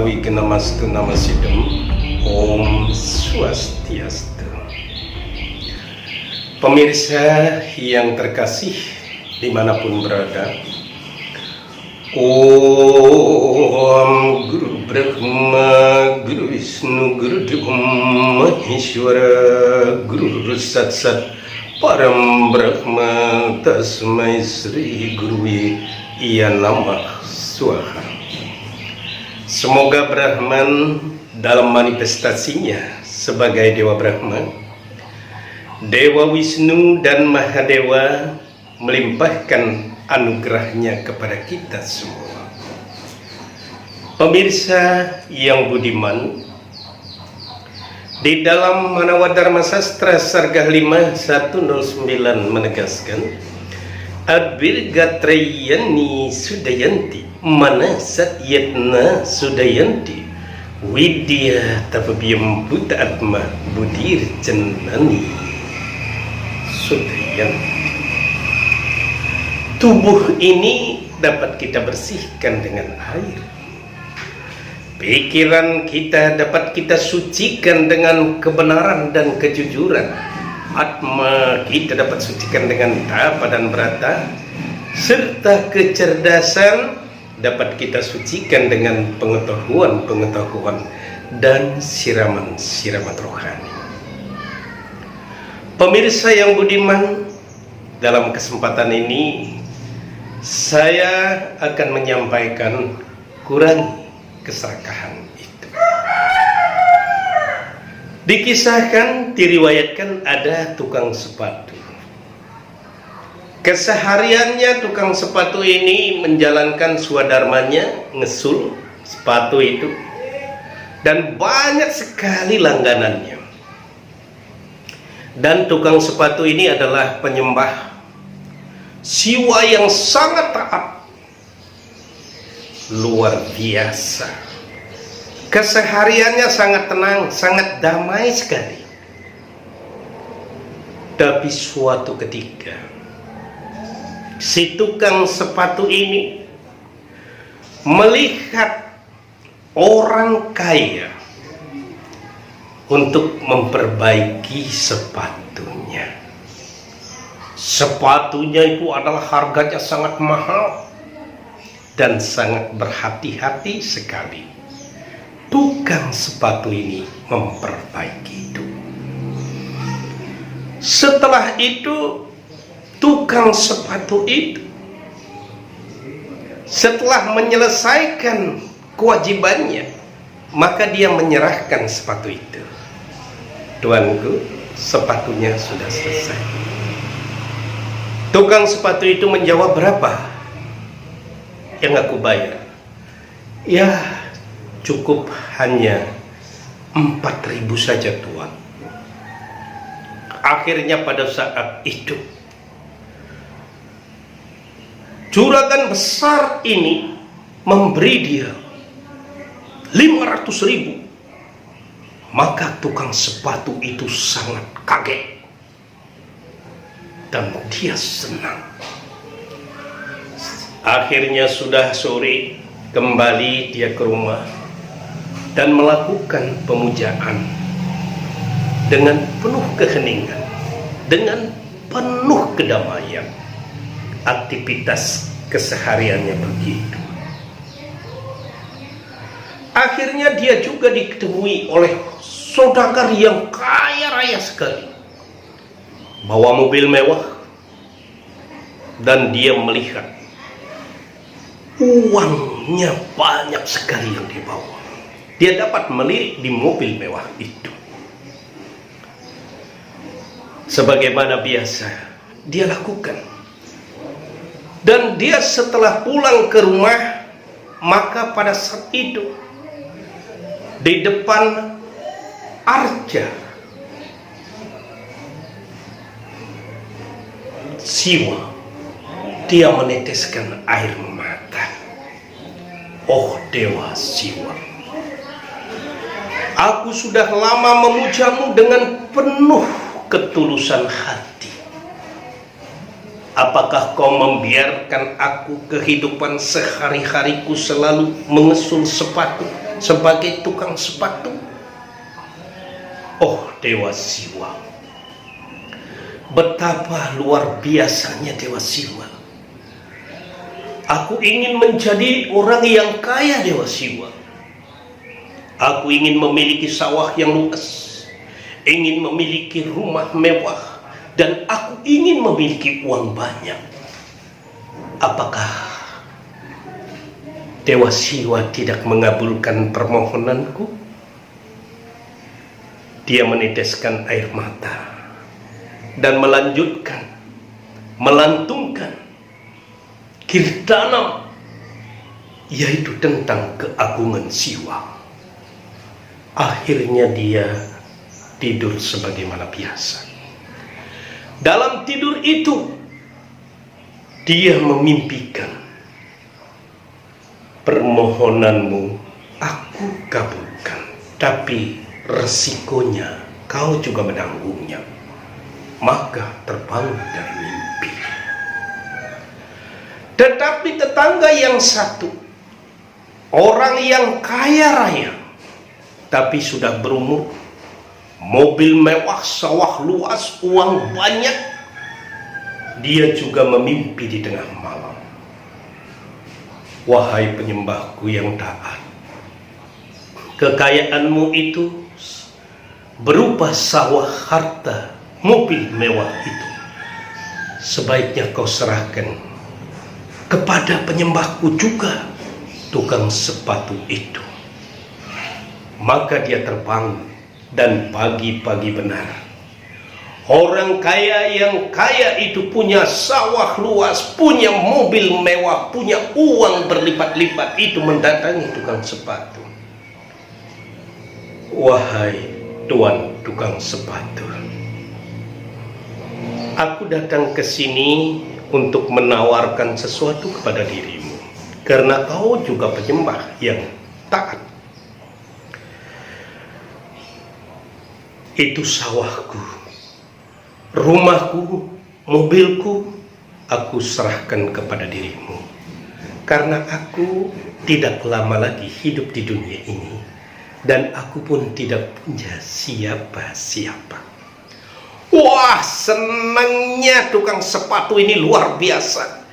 Namastu Namasidam. Om Swastiastu. Pemirsa yang terkasih dimanapun berada, Om Guru Brahma, Guru Wisnu, Guru Deva Maheshwara, Guru Satsat Param Brahma, Tasmai Sri Gurui Namah Swaha. Semoga Brahman dalam manifestasinya sebagai Dewa Brahma, Dewa Wisnu dan Mahadewa melimpahkan anugerahnya kepada kita semua. Pemirsa yang budiman, di dalam Manawadharma Sastra Sarga 5 109 menegaskan, Abirgatrayani Sudayanti Manasat Yatna Sudayanti Widya Tapabiyam Buddha Atma Budir Janani Sudayanti. Tubuh ini dapat kita bersihkan dengan air. Pikiran kita dapat kita sucikan dengan kebenaran dan kejujuran. Atma kita dapat sucikan dengan tapa dan brata, serta kecerdasan dapat kita sucikan dengan pengetahuan-pengetahuan dan siraman-siraman rohani. Pemirsa yang budiman, dalam kesempatan ini saya akan menyampaikan kurangi keserakahan itu. Dikisahkan, diriwayatkan ada tukang sepatu. Kesehariannya tukang sepatu ini menjalankan swadharmanya, ngesul sepatu itu, dan banyak sekali langganannya. Dan tukang sepatu ini adalah penyembah Siwa yang sangat taat, luar biasa. Kesehariannya sangat tenang, sangat damai sekali. Tapi suatu ketika, si tukang sepatu ini melihat orang kaya untuk memperbaiki sepatunya. Sepatunya itu adalah harganya sangat mahal dan sangat berhati-hati sekali. Tukang sepatu ini memperbaiki itu. Setelah itu, tukang sepatu itu setelah menyelesaikan kewajibannya, maka dia menyerahkan sepatu itu. Tuanku, sepatunya sudah selesai. Tukang sepatu itu menjawab, berapa yang aku bayar? Ya, cukup hanya 4.000 saja, Tuan. Akhirnya pada saat itu, juragan besar ini memberi dia 500.000. Maka tukang sepatu itu sangat kaget dan dia senang. Akhirnya sudah sore, kembali dia ke rumah dan melakukan pemujaan dengan penuh keheningan, dengan penuh kedamaian. Aktivitas kesehariannya begitu. Akhirnya dia juga ditemui oleh saudagar yang kaya raya sekali, bawa mobil mewah, dan dia melihat uangnya banyak sekali yang dibawa. Dia dapat melirik di mobil mewah itu. Sebagaimana biasa dia lakukan. Dan dia setelah pulang ke rumah, maka pada saat itu di depan arca Siwa, dia meneteskan air mata. Oh Dewa Siwa, aku sudah lama memujamu dengan penuh ketulusan hati. Apakah kau membiarkan aku kehidupan sehari-hariku selalu mengesul sepatu? sebagai tukang sepatu. Oh Dewa Siwa, betapa luar biasanya Dewa Siwa. Aku ingin menjadi orang yang kaya Dewa Siwa. Aku ingin memiliki sawah yang luas, ingin memiliki rumah mewah, dan aku ingin memiliki uang banyak. Apakah Dewa Siwa tidak mengabulkan permohonanku? Dia meneteskan air mata dan melantungkan kirtana, yaitu tentang keagungan Siwa. Akhirnya dia tidur sebagaimana biasa. Dalam tidur itu dia memimpikan, permohonanmu aku kabulkan, tapi resikonya kau juga menanggungnya. Maka terbangun dari mimpi. Tetapi tetangga yang satu, orang yang kaya raya tapi sudah berumur, mobil mewah, sawah luas, uang banyak, dia juga memimpi di tengah malam. Wahai penyembahku yang taat, kekayaanmu itu berupa sawah, harta, mobil mewah itu sebaiknya kau serahkan kepada penyembahku juga, tukang sepatu itu. Maka dia terbangun, dan pagi-pagi benar, orang kaya yang kaya itu punya sawah luas, punya mobil mewah, punya uang berlipat-lipat, itu mendatangi tukang sepatu. Wahai tuan tukang sepatu, aku datang ke sini untuk menawarkan sesuatu kepada dirimu, karena kau juga penyembah yang taat. Itu sawahku, rumahku, mobilku, aku serahkan kepada dirimu, karena aku tidak lama lagi hidup di dunia ini, dan aku pun tidak punya siapa-siapa. Wah, senangnya tukang sepatu ini luar biasa.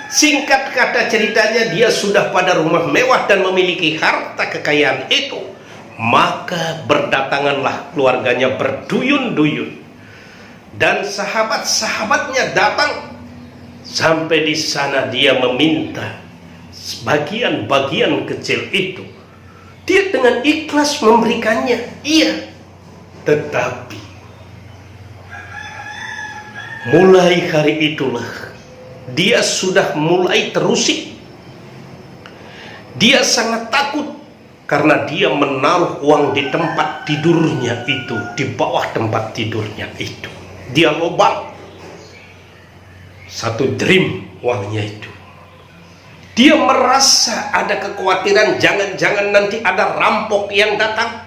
Singkat kata ceritanya, dia sudah pada rumah mewah dan memiliki harta kekayaan itu. Maka berdatanganlah keluarganya berduyun-duyun, dan sahabat-sahabatnya datang. Sampai di sana dia meminta bagian-bagian kecil itu. Dia dengan ikhlas memberikannya, iya. Tetapi mulai hari itulah dia sudah mulai terusik. Dia sangat takut, karena dia menaruh uang di tempat tidurnya itu, di bawah tempat tidurnya itu. Dia lobang 1 dream uangnya itu. Dia merasa ada kekhawatiran, jangan-jangan nanti ada rampok yang datang,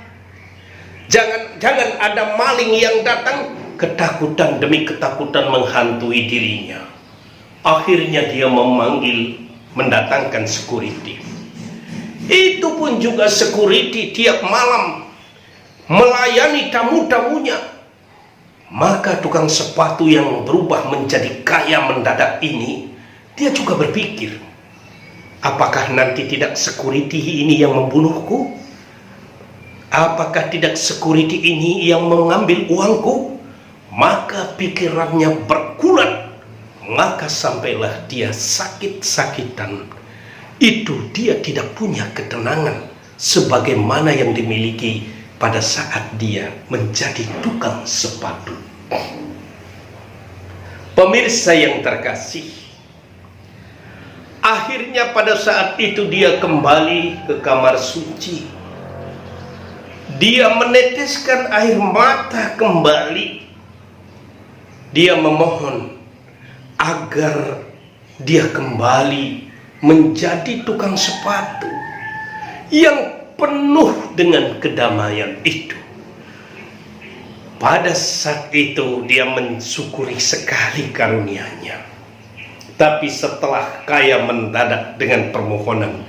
jangan-jangan ada maling yang datang. Ketakutan demi ketakutan menghantui dirinya. Akhirnya dia mendatangkan security. Itu pun juga security tiap malam melayani tamu-tamunya. Maka tukang sepatu yang berubah menjadi kaya mendadak ini, dia juga berpikir, apakah nanti tidak security ini yang membunuhku? Apakah tidak security ini yang mengambil uangku? Maka pikirannya bergulat. Maka sampailah dia sakit-sakitan. Itu dia tidak punya ketenangan sebagaimana yang dimiliki pada saat dia menjadi tukang sepatu. Pemirsa yang terkasih, akhirnya pada saat itu dia kembali ke kamar suci. Dia meneteskan air mata kembali. Dia memohon agar dia kembali menjadi tukang sepatu yang penuh dengan kedamaian itu. Pada saat itu dia mensyukuri sekali karunia-Nya. Tapi setelah kaya mendadak dengan permohonan,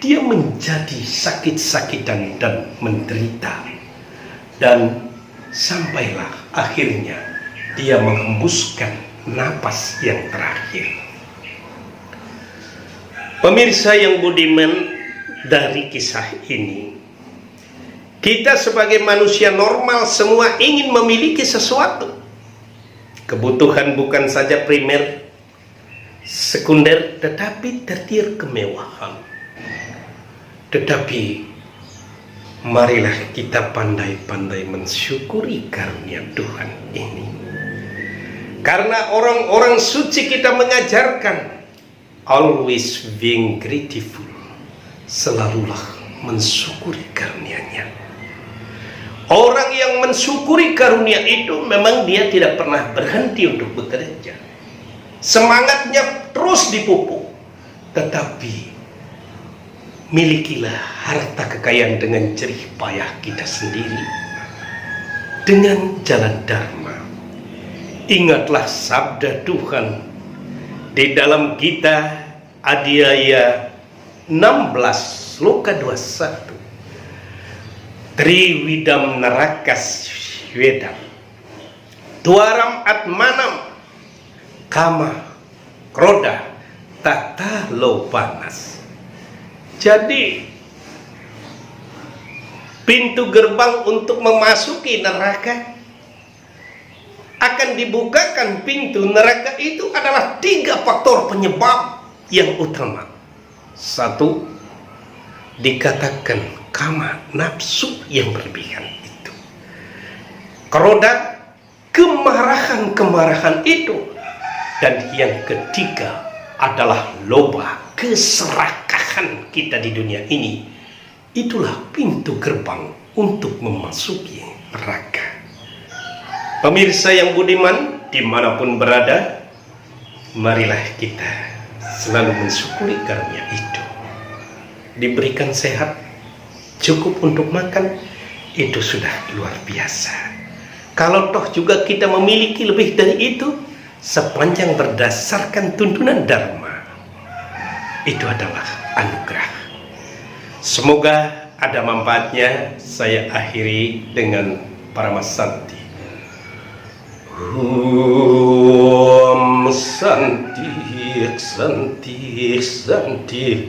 dia menjadi sakit-sakitan dan menderita. Dan sampailah akhirnya dia menghembuskan napas yang terakhir. Pemirsa yang budiman, dari kisah ini, kita sebagai manusia normal semua ingin memiliki sesuatu. Kebutuhan bukan saja primer, sekunder, tetapi tertier kemewahan. Tetapi marilah kita pandai-pandai mensyukuri karunia Tuhan ini. Karena orang-orang suci kita mengajarkan always being grateful, selalulah mensyukuri karunia-Nya. Orang yang mensyukuri karunia itu memang dia tidak pernah berhenti untuk bekerja. Semangatnya terus dipupuk. Tetapi milikilah harta kekayaan dengan jerih payah kita sendiri, dengan jalan dharma. Ingatlah sabda Tuhan di dalam Gita Adhyaya 16 Sloka 21. Triwidam narakas wedam dwaram atmanam kama kroda tata lopanas. Jadi pintu gerbang untuk memasuki neraka, akan dibukakan pintu neraka itu adalah 3 faktor penyebab yang utama. 1, dikatakan kama, nafsu yang berlebihan itu. Keroda, kemarahan-kemarahan itu. Dan yang ketiga adalah loba, keserakahan kita di dunia ini. Itulah pintu gerbang untuk memasuki neraka. Pemirsa yang budiman, dimanapun berada, marilah kita selalu mensyukuri karunia itu. Diberikan sehat, cukup untuk makan, itu sudah luar biasa. Kalau toh juga kita memiliki lebih dari itu, sepanjang berdasarkan tuntunan Dharma, itu adalah anugerah. Semoga ada manfaatnya. Saya akhiri dengan Paramasanti. Om Santi, Santi, Santi.